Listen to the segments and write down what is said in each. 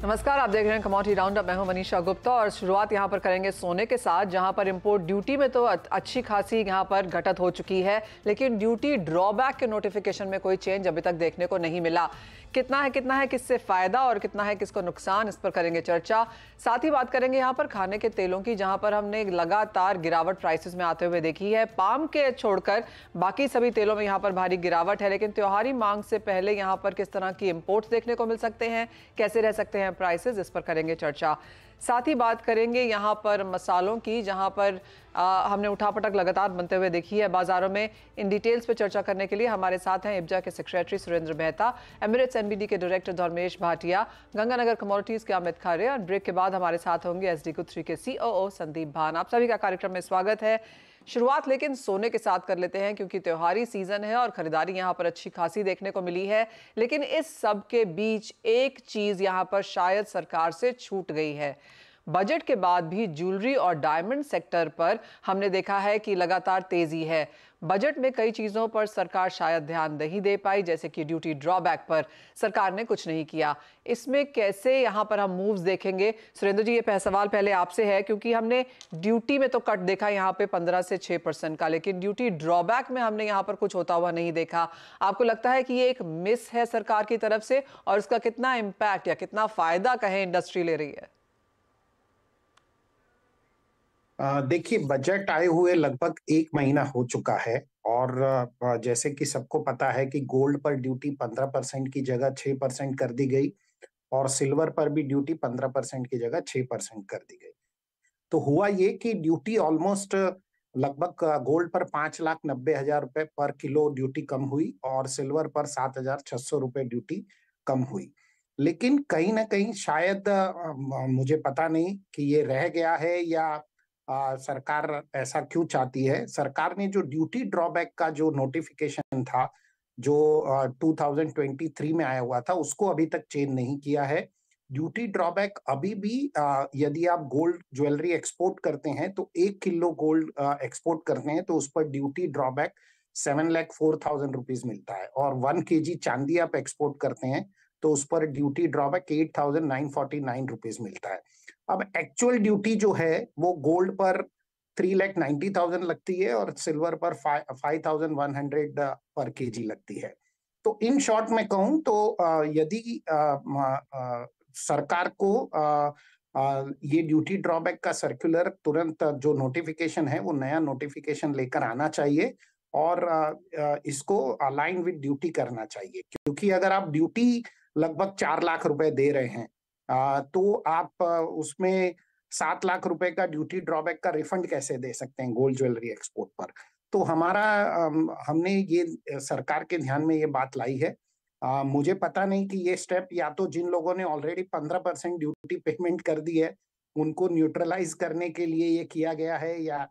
नमस्कार, आप देख रहे हैं कमोडिटी राउंडअप। मैं हूं मनीषा गुप्ता और शुरुआत यहां पर करेंगे सोने के साथ, जहां पर इंपोर्ट ड्यूटी में तो अच्छी खासी यहां पर घटत हो चुकी है, लेकिन ड्यूटी ड्रॉबैक के नोटिफिकेशन में कोई चेंज अभी तक देखने को नहीं मिला। कितना है किससे फायदा और कितना है किसको नुकसान, इस पर करेंगे चर्चा। साथ ही बात करेंगे यहां पर खाने के तेलों की, जहां पर हमने लगातार गिरावट प्राइसेस में आते हुए देखी है। पाम के छोड़कर बाकी सभी तेलों में यहां पर भारी गिरावट है, लेकिन त्योहारी मांग से पहले यहां पर किस तरह की इंपोर्ट्स देखने को मिल सकते हैं, कैसे रह सकते हैं प्राइसेस, इस पर करेंगे चर्चा। साथ ही बात करेंगे यहां पर मसालों की, जहां पर हमने उठापटक लगातार बनते हुए देखी है बाजारों में। इन डिटेल्स पर चर्चा करने के लिए हमारे साथ हैं इब्जा के secretary Surendra Mehta, Emirates NBD के डायरेक्टर धर्मेश भाटिया, गंगानगर कमोडिटीज के अमित खारे, और ब्रेक के बाद हमारे साथ होंगे एसडी गुथरी के सीओओ संदीप भान। आप सभी का कार्यक्रम में स्वागत है। शुरुआत लेकिन सोने के साथ कर लेते हैं, क्योंकि त्योहारी सीजन है और खरीदारी यहां पर अच्छी खासी देखने को मिली है। लेकिन इस सब के बीच एक चीज यहां पर शायद सरकार से छूट गई है। बजट के बाद भी ज्वेलरी और डायमंड सेक्टर पर हमने देखा है कि लगातार तेजी है। बजट में कई चीजों पर सरकार शायद ध्यान नहीं दे पाई, जैसे कि ड्यूटी ड्रॉबैक पर सरकार ने कुछ नहीं किया। इसमें कैसे यहां पर हम मूव्स देखेंगे? सुरेंद्र जी, ये सवाल पहले आपसे है, क्योंकि हमने ड्यूटी में तो कट देखा यहां पे 15 से 6% का, लेकिन ड्यूटी ड्रॉबैक में हमने यहां पर कुछ होता हुआ नहीं देखा। आपको लगता है कि ये एक मिस है सरकार की तरफ से, और इसका कितना इम्पैक्ट या कितना फायदा कहें इंडस्ट्री ले रही है? देखिए, बजट आए हुए लगभग 1 महीना हो चुका है और जैसे कि सबको पता है कि गोल्ड पर ड्यूटी 15% की जगह 6% कर दी गई और सिल्वर पर भी ड्यूटी 15% की जगह 6% कर दी गई। तो हुआ ये कि ड्यूटी ऑलमोस्ट लगभग गोल्ड पर 5,90,000 रुपए पर किलो ड्यूटी कम हुई और सिल्वर पर 7,600 रुपए ड्यूटी कम हुई। लेकिन कहीं ना कहीं शायद मुझे पता नहीं कि ये रह गया है या सरकार ऐसा क्यों चाहती है। सरकार ने जो ड्यूटी ड्रॉबैक का जो नोटिफिकेशन था, जो 2023 में आया हुआ था, उसको अभी तक चेंज नहीं किया है। ड्यूटी ड्रॉबैक अभी भी यदि आप गोल्ड ज्वेलरी एक्सपोर्ट करते हैं तो 1 किलो गोल्ड एक्सपोर्ट करते हैं तो उस पर ड्यूटी ड्रॉबैक 7,04,000 रुपीज मिलता है, और 1 kg चांदी आप एक्सपोर्ट करते हैं तो उस पर ड्यूटी ड्रॉबैक 8,949 रुपीज मिलता है। अब एक्चुअल ड्यूटी जो है वो गोल्ड पर 3,90,000 लगती है और सिल्वर पर 5,100 पर केजी लगती है। तो इन शॉर्ट में कहूं तो यदि सरकार को ये ड्यूटी ड्रॉबैक का सर्कुलर तुरंत जो नोटिफिकेशन है वो नया नोटिफिकेशन लेकर आना चाहिए और इसको अलाइन विद ड्यूटी करना चाहिए, क्योंकि अगर आप ड्यूटी लगभग 4 लाख रुपए दे रहे हैं तो आप उसमें 7 लाख रुपए का ड्यूटी ड्रॉबैक का रिफंड कैसे दे सकते हैं गोल्ड ज्वेलरी एक्सपोर्ट पर। तो हमने ये सरकार के ध्यान में ये बात लाई है। मुझे पता नहीं कि ये स्टेप या तो जिन लोगों ने ऑलरेडी 15% ड्यूटी पेमेंट कर दी है उनको न्यूट्रलाइज करने के लिए ये किया गया है, या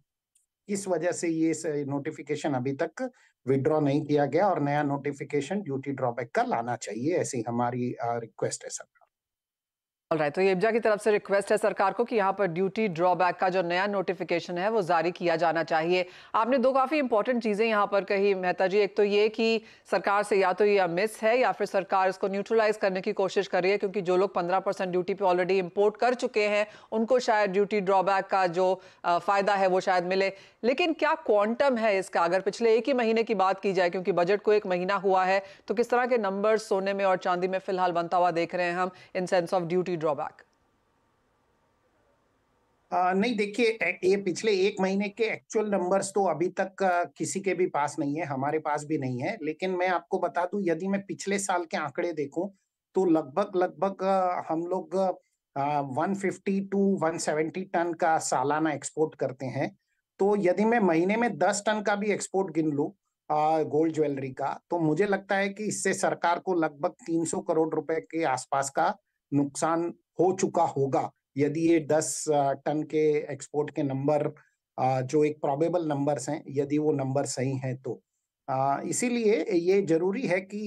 इस वजह से ये नोटिफिकेशन अभी तक विड्रॉ नहीं किया गया और नया नोटिफिकेशन ड्यूटी ड्रॉबैक का लाना चाहिए, ऐसी हमारी रिक्वेस्ट है सर। ऑलराइट, तो ये इब्जा की तरफ से रिक्वेस्ट है सरकार को कि यहाँ पर ड्यूटी ड्रॉबैक का जो नया नोटिफिकेशन है वो जारी किया जाना चाहिए। आपने दो काफी इंपॉर्टेंट चीजें यहाँ पर कही मेहता जी। एक तो ये कि सरकार से या तो ये मिस है या फिर सरकार इसको न्यूट्रलाइज करने की कोशिश कर रही है, क्योंकि जो लोग 15% ड्यूटी पे ऑलरेडी इंपोर्ट कर चुके हैं उनको शायद ड्यूटी ड्रॉबैक का जो फायदा है वो शायद मिले। लेकिन क्या क्वांटम है इसका? अगर पिछले 1 ही महीने की बात की जाए, क्योंकि बजट को 1 महीना हुआ है, तो किस तरह के नंबर्स सोने में और चांदी में फिलहाल बनता हुआ देख रहे हैं हम in sense of duty drawback? नहीं, देखिए, ये पिछले 1 महीने के एक्चुअल नंबर्स तो अभी तक किसी के भी पास नहीं है, हमारे पास भी नहीं है। लेकिन मैं आपको बता दूं, यदि मैं पिछले साल के आंकड़े देखूं तो लगभग लगभग हम लोग 150 टू 170 टन का सालाना एक्सपोर्ट करते हैं। तो यदि मैं महीने में 10 टन का भी एक्सपोर्ट गिन लूं गोल्ड ज्वेलरी का, तो मुझे लगता है कि इससे सरकार को लगभग 300 करोड़ रुपए के आसपास का नुकसान हो चुका होगा, यदि ये 10 टन के एक्सपोर्ट के नंबर जो एक प्रोबेबल नंबर्स हैं, यदि वो नंबर सही हैं तो इसीलिए ये जरूरी है कि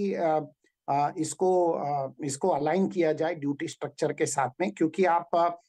इसको अलाइन किया जाए ड्यूटी स्ट्रक्चर के साथ में, क्योंकि आप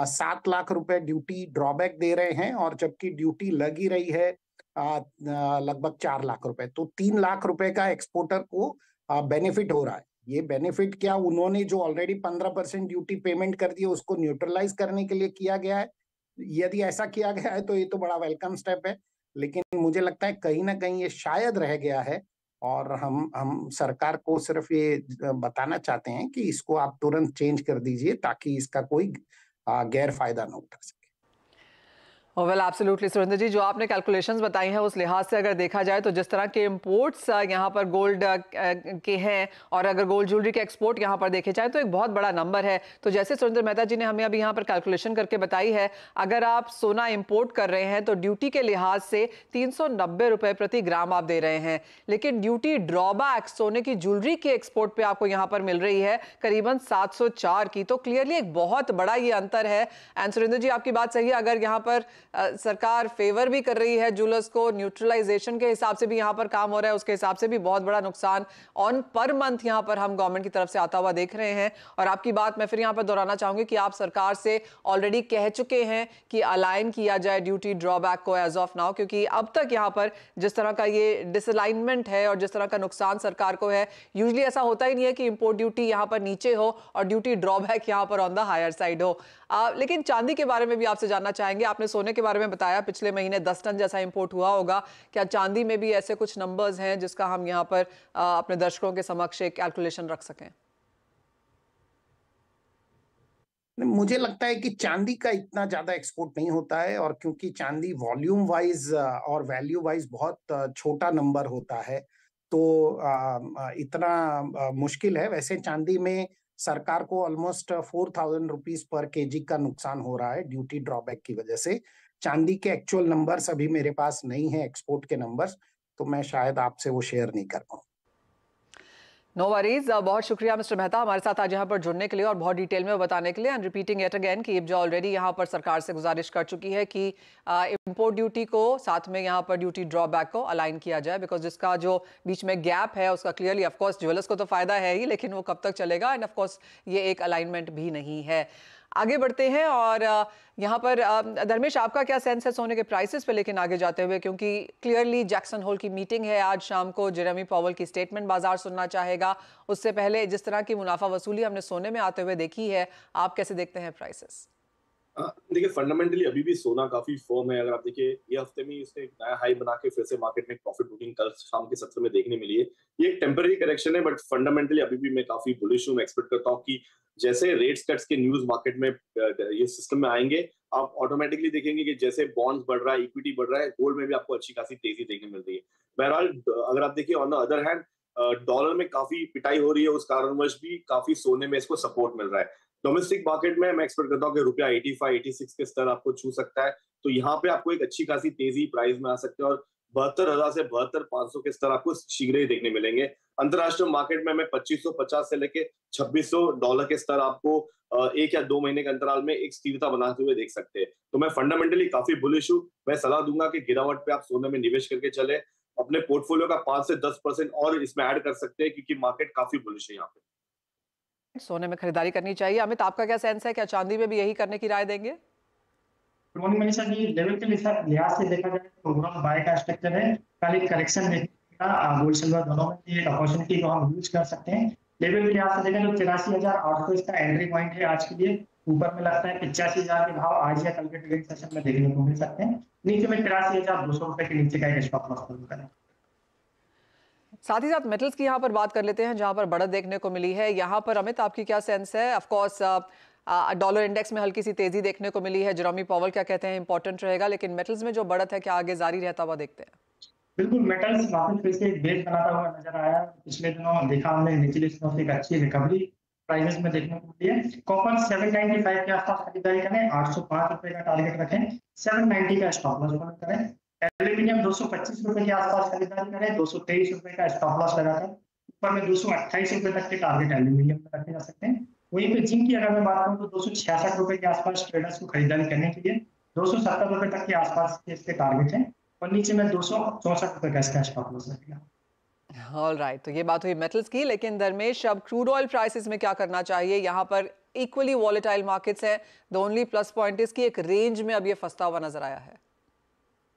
7 लाख रुपए ड्यूटी ड्रॉबैक दे रहे हैं और जबकि ड्यूटी लगी रही है लगभग 4 लाख रुपए, तो 3 लाख रुपए का एक्सपोर्टर को बेनिफिट हो रहा है। ये बेनिफिट क्या उन्होंने जो ऑलरेडी 15% ड्यूटी पेमेंट कर दी है उसको न्यूट्रलाइज करने के लिए किया गया है। यदि ऐसा किया गया है तो ये तो बड़ा वेलकम स्टेप है, लेकिन मुझे लगता है कहीं ना कहीं ये शायद रह गया है। और हम सरकार को सिर्फ ये बताना चाहते हैं कि इसको आप तुरंत चेंज कर दीजिए ताकि इसका कोई गैर फायदा ना उठा सके। वेल एब्सोल्युटली सुरेंद्र जी, जो आपने कैलकुलेशंस बताई हैं उस लिहाज से अगर देखा जाए तो जिस तरह के इंपोर्ट्स यहाँ पर गोल्ड के हैं और अगर गोल्ड ज्वेलरी के एक्सपोर्ट यहाँ पर देखे जाए तो एक बहुत बड़ा नंबर है। तो जैसे सुरेंद्र मेहता जी ने हमें अभी यहाँ पर कैलकुलेशन करके बताई है, अगर आप सोना इंपोर्ट कर रहे हैं तो ड्यूटी के लिहाज से 390 रुपए प्रति ग्राम आप दे रहे हैं, लेकिन ड्यूटी ड्रॉबैक सोने की ज्वेलरी के एक्सपोर्ट पे आपको यहाँ पर मिल रही है करीबन 704 की। तो क्लियरली एक बहुत बड़ा ये अंतर है। एंड सुरेंद्र जी आपकी बात सही है, अगर यहाँ पर सरकार फेवर भी कर रही है ज्वेलर्स को, न्यूट्रलाइजेशन के हिसाब से भी यहां पर काम हो रहा है, उसके हिसाब से भी बहुत बड़ा नुकसान ऑन पर मंथ यहां पर हम गवर्नमेंट की तरफ से आता हुआ देख रहे हैं। और आपकी बात मैं फिर यहां पर दोहराना चाहूंगी कि आप सरकार से ऑलरेडी कह चुके हैं कि अलाइन किया जाए ड्यूटी ड्रॉबैक को एज ऑफ नाउ, क्योंकि अब तक यहां पर जिस तरह का ये डिसअलाइनमेंट है और जिस तरह का नुकसान सरकार को है, यूजुअली ऐसा होता ही नहीं है कि इंपोर्ट ड्यूटी यहां पर नीचे हो और ड्यूटी ड्रॉबैक यहां पर ऑन द हायर साइड हो। लेकिन चांदी के बारे में भी आपसे जानना चाहेंगे। आपने सोने के बारे में बताया पिछले महीने 10 टन जैसा इंपोर्ट हुआ होगा, क्या चांदी में भी ऐसे कुछ नंबर्स हैं जिसका हम यहाँ पर अपने दर्शकों के समक्ष एक कैलकुलेशन रख सकें? मुझे लगता है कि चांदी का इतना ज्यादा एक्सपोर्ट नहीं होता है, और क्योंकि चांदी वॉल्यूम वाइज और वैल्यू वाइज बहुत छोटा नंबर होता है, तो इतना मुश्किल है। वैसे चांदी में सरकार को ऑलमोस्ट 4000 रुपीज पर केजी का नुकसान हो रहा है ड्यूटी ड्रॉबैक की वजह से। चांदी के एक्चुअल नंबर्स अभी मेरे पास नहीं है, एक्सपोर्ट के नंबर्स, तो मैं शायद आपसे वो शेयर नहीं कर पाऊँ। नो वरीज, बहुत शुक्रिया मिस्टर मेहता हमारे साथ आज यहाँ पर जुड़ने के लिए और बहुत डिटेल में बताने के लिए। एंड रिपीटिंग इट अगेन कि जो ऑलरेडी यहाँ पर सरकार से गुजारिश कर चुकी है कि इंपोर्ट ड्यूटी को साथ में यहाँ पर ड्यूटी ड्रॉबैक को अलाइन किया जाए, बिकॉज जिसका जो बीच में गैप है उसका क्लियरली ऑफकोर्स ज्वेलर्स को तो फायदा है ही, लेकिन वो कब तक चलेगा, एंड ऑफकोर्स ये एक अलाइनमेंट भी नहीं है। आगे बढ़ते हैं और यहाँ पर धर्मेश आपका क्या सेंस है सोने के प्राइसेस पे लेकिन आगे जाते हुए, क्योंकि क्लियरली जैक्सन होल की मीटिंग है आज शाम को, जेरेमी पावेल की स्टेटमेंट बाजार सुनना चाहेगा। उससे पहले जिस तरह की मुनाफा वसूली हमने सोने में आते हुए देखी है, आप कैसे देखते हैं प्राइसेस? देखिए फंडामेंटली अभी भी सोना काफी फर्म है। अगर आप देखिए ये हफ्ते में इसने एक नया हाई बना के फिर से मार्केट में प्रॉफिट बुकिंग कल शाम के सत्र में देखने मिली है। ये एक टेम्पररी करेक्शन है, बट फंडामेंटली अभी भी मैं काफी बुलिश हूँ। मैं एक्सपेक्ट करता हूँ कि जैसे रेट्स कट्स के न्यूज मार्केट में ये सिस्टम में आएंगे, आप ऑटोमेटिकली देखेंगे कि जैसे बॉन्ड्स बढ़ रहा है, इक्विटी बढ़ रहा है, गोल्ड में भी आपको अच्छी खासी तेजी देखने मिल रही है। बहरहाल अगर आप देखिए on the other hand dollar में काफी पिटाई हो रही है, उस कारणवश भी काफी सोने में इसको सपोर्ट मिल रहा है। डोमेस्टिक मार्केट में मैं एक्सपेक्ट करता हूँ कि रुपया 85 86 के स्तर आपको छू सकता है, तो यहाँ पे आपको एक अच्छी खासी तेजी प्राइस में आ सकते हैं और 72,000 से 72,500 के स्तर आपको शीघ्र ही देखने मिलेंगे। अंतरराष्ट्रीय मार्केट में 2550 से लेके $2600 के स्तर आपको 1 या 2 महीने के अंतराल में एक स्थिरता बनाते हुए देख सकते हैं। तो मैं फंडामेंटली काफी बुलिश हूँ। मैं सलाह दूंगा कि गिरावट पे आप सोने में निवेश करके चले, अपने पोर्टफोलियो का 5 से 10% और इसमें ऐड कर सकते हैं, क्योंकि मार्केट काफी बुलिश है यहाँ पे। सोने में खरीदारी करनी चाहिए। अमित आपका क्या सेंस है, क्या चांदी में भी यही करने की राय देंगे? मनीषा जी, लेवल के लिहाज से देखा जाए तो ओवरऑल बाय का स्ट्रक्चर है। कल एक करेक्शन देखने का गोल्ड सिल्वर दोनों में एक अपॉर्चुनिटी को हम यूज कर सकते हैं। लेवल के लिहाज से देखा तो 83,800 इसका एंट्री पॉइंट है आज के लिए। ऊपर में लगता है 85,000 के भाव आज या कल के ट्रेडिंग सेशन में देखने को मिल सकते हैं। नीचे में 83,200 रुपए के नीचे का एक स्टॉप लॉस करें। साथ ही साथ मेटल्स की यहाँ पर बात कर लेते हैं, जहां पर बढ़त देखने को मिली है। यहाँ पर अमित आपकी क्या सेंस है? ऑफ कोर्स डॉलर इंडेक्स में हल्की सी तेजी देखने को मिली है, जेरेमी पावेल क्या कहते हैं इंपॉर्टेंट रहेगा, लेकिन मेटल्स में जो बढ़त है क्या आगे जारी रहता हुआ देखते हैं? बिल्कुल, मेटल्स वापस फिर से एक बेस बनाता हुआ नजर आया। पिछले दिनों देखा हमने निचले स्तरों से एक अच्छी रिकवरी प्राइसेस में देखने को मिली है। कॉपर 795 के आसपास खरीदारी करें, 805 रुपए का टारगेट रखें, 790 का स्टॉप लॉस करें। एल्यूमिनियम 225 रुपए के आसपास खरीदारी करें, 223 रुपए का स्टॉप लॉस लगाकर ऊपर में 228 रुपए तक के टारगेट एल्यूमिनियम में रखे जा सकते हैं। वहीं पे जिंक की अगर मैं बात करूं तो 266 रुपए के आसपास ट्रेडर्स को खरीदारी करने के लिए 270 रुपए तक के आसपास के इसके टारगेट है, और नीचे में 264 रुपए का इसका स्टॉप लॉस रहेगा। ऑल राइट, तो ये बात हुई मेटल्स की, लेकिन धर्मेश अब क्रूड ऑयल प्राइसेस में क्या करना चाहिए? यहाँ पर इक्वली वॉलेटाइल मार्केट्स है, the only plus point is कि एक रेंज में अब ये फंसता हुआ नजर आया है।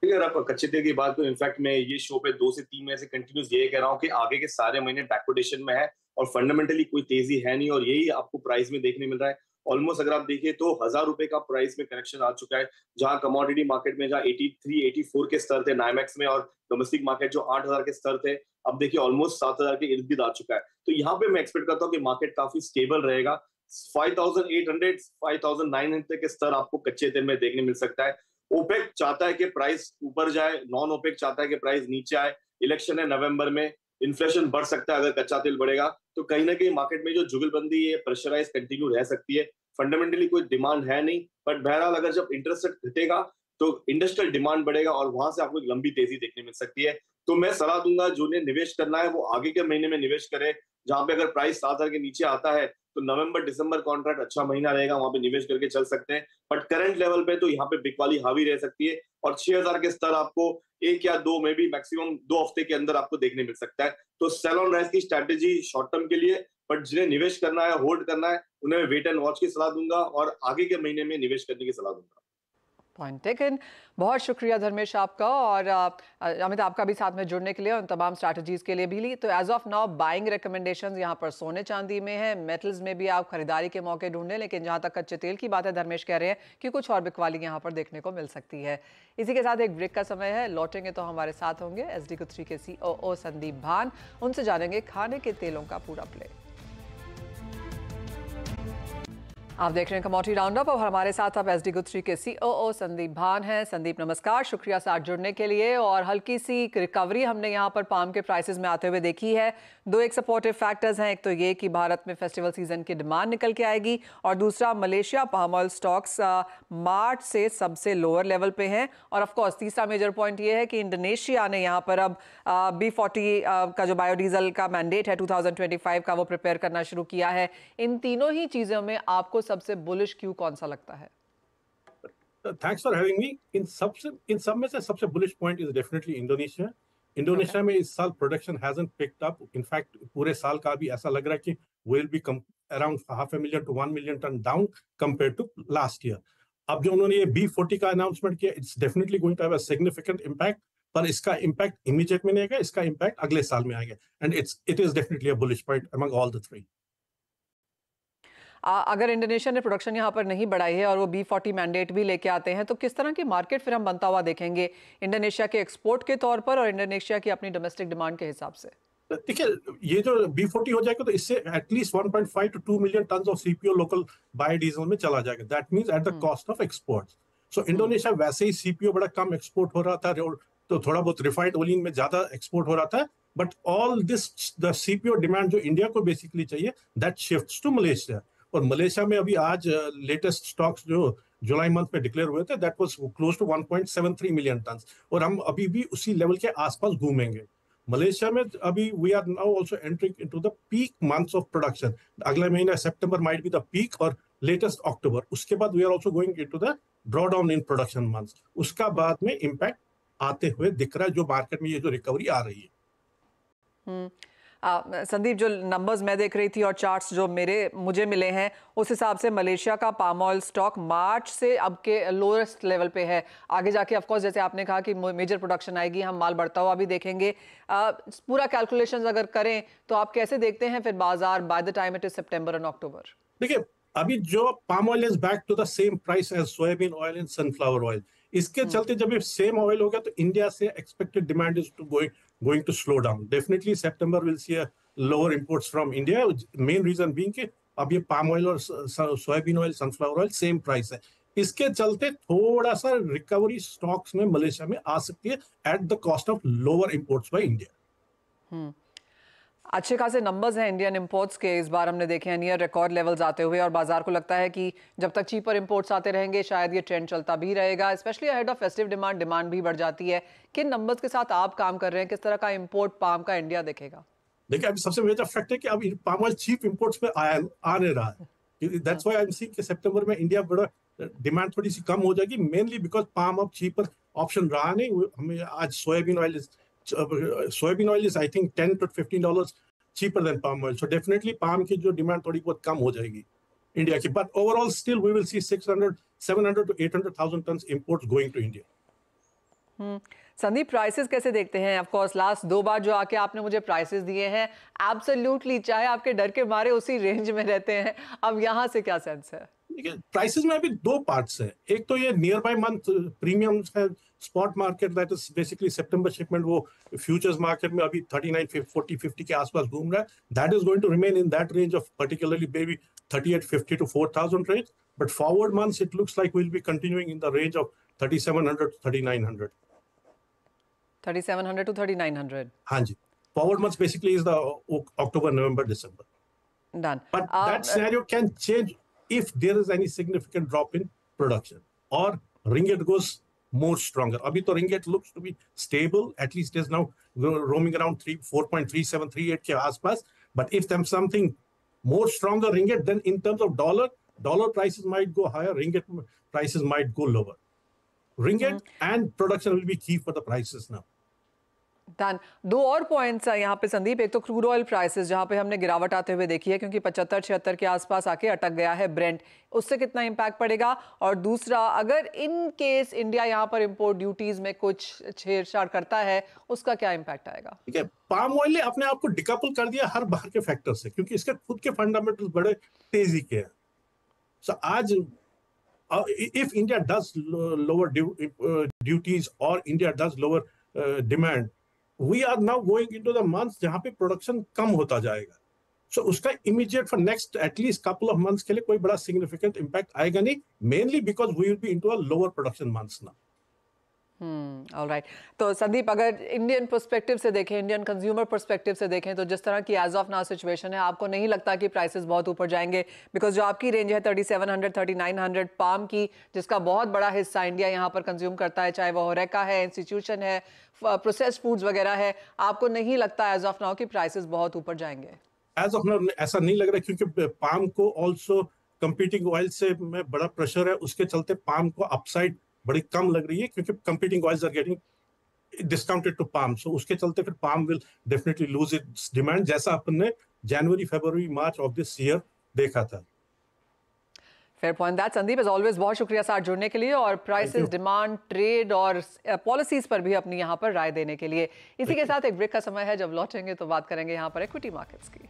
अगर आप कच्चे तेल की बात करें, इनफैक्ट मैं ये शो पे 2 से 3 महीने से कंटिन्यूस ये कह रहा हूँ कि आगे के सारे महीने बैकवर्डेशन में है और फंडामेंटली कोई तेजी है नहीं, और यही आपको प्राइस में देखने मिल रहा है। ऑलमोस्ट अगर आप देखिए तो 1000 रुपए का प्राइस में करेक्शन आ चुका है, जहां कमोडिटी मार्केट में जहां 83 84 के स्तर थे नाइमैक्स में, और डोमेस्टिक मार्केट जो 8000 के स्तर थे, अब देखिए ऑलमोस्ट 7000 के इर्द गिर्द आ चुका है। तो यहाँ पे मैं एक्सपेक्ट करता हूँ कि मार्केट काफी स्टेबल रहेगा। 5800 5900 के स्तर आपको कच्चे तेल में देखने मिल सकता है। ओपेक चाहता है कि प्राइस ऊपर जाए, नॉन ओपेक चाहता है कि प्राइस नीचे आए। इलेक्शन है नवंबर में, इन्फ्लेशन बढ़ सकता है, अगर कच्चा तेल बढ़ेगा तो कहीं ना कहीं मार्केट में जो जुगलबंदी है प्रेशराइज कंटिन्यू रह सकती है। फंडामेंटली कोई डिमांड है नहीं, बट बहरहाल अगर जब इंटरेस्ट रेट घटेगा तो इंडस्ट्रियल डिमांड बढ़ेगा और वहां से आपको एक लंबी तेजी देखने मिल सकती है। तो मैं सलाह दूंगा जिन्हें निवेश करना है वो आगे के महीने में निवेश करे, जहां पे अगर प्राइस 7000 के नीचे आता है तो नवंबर दिसंबर कॉन्ट्रैक्ट अच्छा महीना रहेगा, वहां पे निवेश करके चल सकते हैं। बट करंट लेवल पे तो यहाँ पे बिक वाली हावी रह सकती है, और 6000 के स्तर आपको 1 या 2 में भी मैक्सिमम 2 हफ्ते के अंदर आपको देखने मिल सकता है। तो सेल ऑन राइज की स्ट्रैटेजी शॉर्ट टर्म के लिए, बट जिन्हें निवेश करना है, होल्ड करना है, उन्हें वेट एंड वॉच की सलाह दूंगा और आगे के महीने में निवेश करने की सलाह दूंगा। Point taken. बहुत शुक्रिया धर्मेश आपका, और अमित आपका भी साथ में जुड़ने के लिए, उन तमाम स्ट्रैटेजीज के लिए भी ली। तो as of now buying recommendations यहाँ पर सोने चांदी में है, मेटल्स में भी आप खरीदारी के मौके ढूंढें, लेकिन जहाँ तक कच्चे तेल की बात है धर्मेश कह रहे हैं कि कुछ और बिकवाली यहाँ पर देखने को मिल सकती है। इसी के साथ एक ब्रेक का समय है, लौटेंगे तो हमारे साथ होंगे SD Guthrie के COO संदीप भान, उनसे जानेंगे खाने के तेलों का पूरा प्ले। आप देख रहे हैं कमोडिटी राउंडअप और हमारे साथ अब SD Guthrie के COO संदीप भान हैं। संदीप नमस्कार, शुक्रिया साथ जुड़ने के लिए। और हल्की सी रिकवरी हमने यहाँ पर पाम के प्राइसेस में आते हुए देखी है। दो एक सपोर्टिव फैक्टर्स हैं, एक तो ये कि भारत में फेस्टिवल सीजन की डिमांड निकल के आएगी, और दूसरा मलेशिया पाम ऑयल स्टॉक्स मार्च से सबसे लोअर लेवल पे हैं। और ऑफ कोर्स तीसरा मेजर पॉइंट ये है कि इंडोनेशिया ने यहाँ पर अब B40 का जो बायोडीजल का मैंडेट है 2025 का, वो प्रिपेयर करना शुरू किया है। इन तीनों ही चीजों में आपको सबसे बुलिश क्यों कौन सा लगता है? Thanks for having me. In some में से सबसे bullish point is definitely Indonesia. Indonesia में इस साल production hasn't picked up. In fact, पूरे साल का भी ऐसा लग रहा है कि will be around 500,000 to 1 million ton down compared to last year. अब जो उन्होंने ये B40 का announcement किया, it's definitely going to have a significant impact. पर इसका impact immediate में नहीं आएगा, इसका impact अगले साल में आएगा. And it is definitely a bullish point among all the three. अगर इंडोनेशिया ने प्रोडक्शन यहाँ पर नहीं बढ़ाई है और वो B40 मैंडेट भी लेके आते हैं, तो किस तरह की मार्केट फिर हम बनता हुआ देखेंगे इंडोनेशिया के एक्सपोर्ट के तौर पर और इंडोनेशिया की अपनी डोमेस्टिक डिमांड के हिसाब से? देखिए, ये जो B40 हो जाएगा तो इससे at least 1.5 to 2 million ton of CPO local biodiesel में चला जाएगा। That means at the cost of exports. So Indonesia वैसे ही CPO बड़ा कम एक्सपोर्ट हो रहा था, तो थोड़ा बहुत रिफाइंड ओलियन में ज्यादा एक्सपोर्ट हो रहा था, but all this the CPO demand जो इंडिया को बेसिकली चाहिए, दैट शिफ्ट्स टू मलेशिया। और मलेशिया में अभी आज लेटेस्ट स्टॉक्स जो जुलाई मंथ में डिक्लेयर हुए थे, that was close to 1.73 million ton, और हम अभी भी उसी लेवल के आसपास घूमेंगे। मलेशिया में अभी we are now also entering into the peak months of production. अगला महीना सितंबर माइट बी द पीक, और लेटेस्ट अक्टूबर। उसके बाद we are also going into the draw down in production months. उसका बाद में इंपैक्ट आते हुए दिख रहा है, जो मार्केट में ये जो रिकवरी आ रही है। संदीप, जो नंबर्स मैं देख रही थी और चार्ट्स जो मुझे मिले हैं, उस हिसाब से मलेशिया का पाम ऑयल स्टॉक मार्च से अब के लोएस्ट लेवल पे है। आगे जाके ऑफ कोर्स जैसे आपने कहा कि मेजर प्रोडक्शन आएगी, हम माल बढ़ता हुआ भी देखेंगे। पूरा कैलकुलेशंस अगर करें तो आप कैसे देखते हैं फिर बाजार by the time it is September and October? देखिए, अभी जो palm oil is back to the same price as soybean oil and sunflower oil. इसके चलते जब ये सेम ऑयल होगा तो इंडिया से expected demand is going to slow down. Definitely September will see a lower imports from India. Main reason being कि अब ये palm oil और soybean oil, sunflower oil same price है। इसके चलते थोड़ा सा रिकवरी स्टॉक्स में मलेशिया में आ सकती है at the cost of lower imports by India. अच्छे खासे नंबर्स हैं इंडियन इंपोर्ट्स के, इस बार हमने देखे हैं नियर रिकॉर्ड लेवल्स आते हुए, और बाजार को लगता है कि जब तक चीपर इंपोर्ट्स आते रहेंगे शायद ये ट्रेंड चलता भी रहेगा, specially ahead of festive demand भी बढ़ जाती है। किन नंबर्स के साथ आप काम कर रहे हैं? किस तरह का इंपोर्ट पाम का इंडिया देखेगा? देखिए, अभी सबसे मेजर फैक्ट है कि अब पाम ऑयल चीप इंपोर्ट्स में आ नहीं रहा है। That's why I am seeing कि सितंबर में इंडिया बड़ा डिमांड थोड़ी सी कम हो जाएगी, मेनली बिकॉज पाम अब चीपर ऑप्शन रहा नहीं। हमें आज soybean oil is I think $10 to $15 cheaper than palm oil. So definitely palm की जो डिमांड थोड़ी बहुत कम हो जाएगी इंडिया की, but overall still we will see 700 to 800,000 tons imports going to India. Sandeep, prices कैसे देखते हैं? ऑफ कोर्स लास्ट 2 बार जो आके आपने मुझे प्राइसेस दिए हैं, एब्सोल्युटली चाहे आपके डर के मारे उसी रेंज में रहते हैं, अब यहाँ से क्या सेंस है? देखिए, प्राइसेस में अभी 2 पार्ट्स है। एक तो ये नियर बाय मंथ प्रीमियम्स है, spot market that is basically September shipment, वो फ्यूचर्स मार्केट में अभी 39 40 50 के आसपास घूम रहा है। That is going to remain in that range of particularly may be 3850 to 4000 range, but forward months it looks like will be continuing in the range of 3700 to 3900। 3700 to 3900। हाँ जी, forward months basically is the October, November, December. Done. But that scenario can change if there is any significant drop in production or ringgit goes more stronger. Abhi to ringgit looks to be stable, at least is now roaming around 4.37, 38 ke aaspas. But if there's something more stronger ringgit, then in terms of dollar prices might go higher, ringgit prices might go lower. Ringgit and production will be key for the prices now. Done. 2 और points है यहाँ पे संदीप। एक तो crude oil prices जहाँ पे हमने गिरावट आते हुए देखी है, क्योंकि 75-76 के आसपास आके अटक गया है ब्रेंट, उससे कितना इम्पैक्ट पड़ेगा? और दूसरा, अगर इन केस इंडिया यहाँ पर इंपोर्ट ड्यूटीज में कुछ छेड़छाड़ करता है, उसका क्या इम्पैक्ट आएगा? ठीक है, पाम ऑयल ने अपने आप को डिकपल कर दिया हर बाहर के फैक्टर से, क्योंकि इसके खुद के फंडामेंटल्स बड़े तेजी के हैं। सो आज if India does lower duties or India does lower demand, we are now going into the months जहां पे प्रोडक्शन कम होता जाएगा। So उसका immediate for next at least couple of months के लिए कोई बड़ा significant impact आएगा नहीं, mainly because we will be into a lower production months now. All right. तो संदीप, अगर इंडियन पर्सपेक्टिव से देखें, इंडियन कंज्यूमर पर्सपेक्टिव से देखें, तो जिस तरह की एज ऑफ नाउ सिचुएशन है, आपको नहीं लगता कि प्राइसेस बहुत ऊपर जाएंगे? बिकॉज जो आपकी रेंज है 3700 3900 पाम की, जिसका बहुत बड़ा हिस्सा इंडिया यहाँ पर कंज्यूम करता है, चाहे वो होरेका है, इंस्टीट्यूशन है, प्रोसेस्ड फूड्स वगैरह है, आपको नहीं लगता एज ऑफ नाउ कि प्राइसेस बहुत ऊपर जाएंगे? एज ऑफ नाउ ऐसा नहीं लग रहा, क्योंकि पाम को ऑल्सो कंपीटिंग ऑयल से में बड़ा प्रेशर है, उसके चलते पाम को अपसाइड बड़ी कम लग रही है, क्योंकि competing oils are getting discounted to palm. So उसके चलते फिर palm will definitely lose its demand, जैसा अपन ने जनवरी, फरवरी, मार्च ऑफ दिस ईयर देखा था। Fair point that. Sandeep, as always बहुत शुक्रिया साथ जुड़ने के लिए और प्राइसेस, डिमांड, ट्रेड और पॉलिसीज पर भी अपनी यहाँ पर राय देने के लिए। इसी के साथ एक ब्रेक का समय है, जब लौटेंगे तो बात करेंगे यहाँ पर इक्विटी मार्केट्स की।